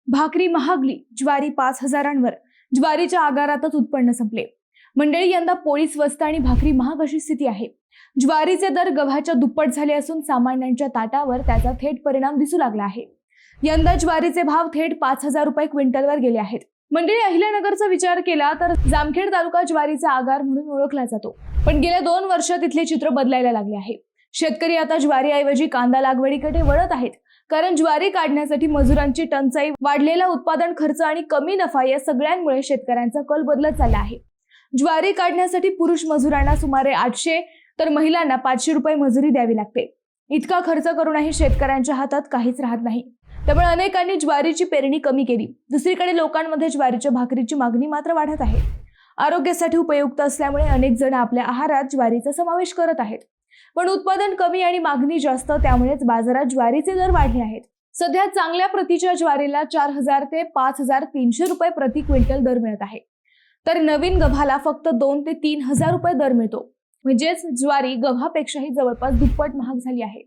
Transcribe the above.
भाकरी महागली, ज्वारी 5,000वर. ज्वारीच्या आगारातच उत्पन्न संपले. मंडळी, यंदा पोळी स्वस्त आणि भाकरी महाग अशी स्थिती आहे. ज्वारीचे दर गव्हाच्या दुप्पट झाले असून सामान्यांच्या ताटावर त्याचा थेट परिणाम दिसू लागला आहे. यंदा ज्वारीचे भाव थेट 5,000 रुपये क्विंटलवर गेले आहेत. मंडळी, अहिल्यानगरचा विचार केला तर जामखेड तालुका ज्वारीचा आगार म्हणून ओळखला जातो. पण गेल्या 2 वर्षात इथले चित्र बदलायला लागले आहे. शेतकरी आता ज्वारीऐवजी कांदा लागवडीकडे वळत आहेत. कारण ज्वारी काढण्यासाठी मजुरांची टंचाई, वाढलेला उत्पादन खर्च आणि कमी नफा या सगळ्यांमुळे शेतकऱ्यांचा कल बदलत चालला आहे. ज्वारी काढण्यासाठी पुरुष मजुरांना सुमारे 800 तर महिलांना 500 रुपये मजुरी द्यावी लागते. इतका खर्च करूनही शेतकऱ्यांच्या हातात काहीच राहत नाही. त्यामुळे अनेकांनी ज्वारीची पेरणी कमी केली. दुसरीकडे लोकांमध्ये ज्वारीच्या भाकरीची मागणी मात्र वाढत आहे. आरोग्यासाठी उपयुक्त असल्यामुळे अनेक जण आपल्या आहारात ज्वारीचा समावेश करत आहेत. पण उत्पादन कमी आणि मागणी जास्त, त्यामुळेच बाजारात ज्वारीचे दर वाढले आहेत. सध्या चांगल्या प्रतीच्या ज्वारीला 4,000 ते 5,300 रुपये प्रति क्विंटल दर मिळत आहे. तर नवीन गव्हाला फक्त 2 ते 3,000 रुपये दर मिळतो. म्हणजेच ज्वारी गव्हापेक्षाही जवळपास दुप्पट महाग झाली आहे.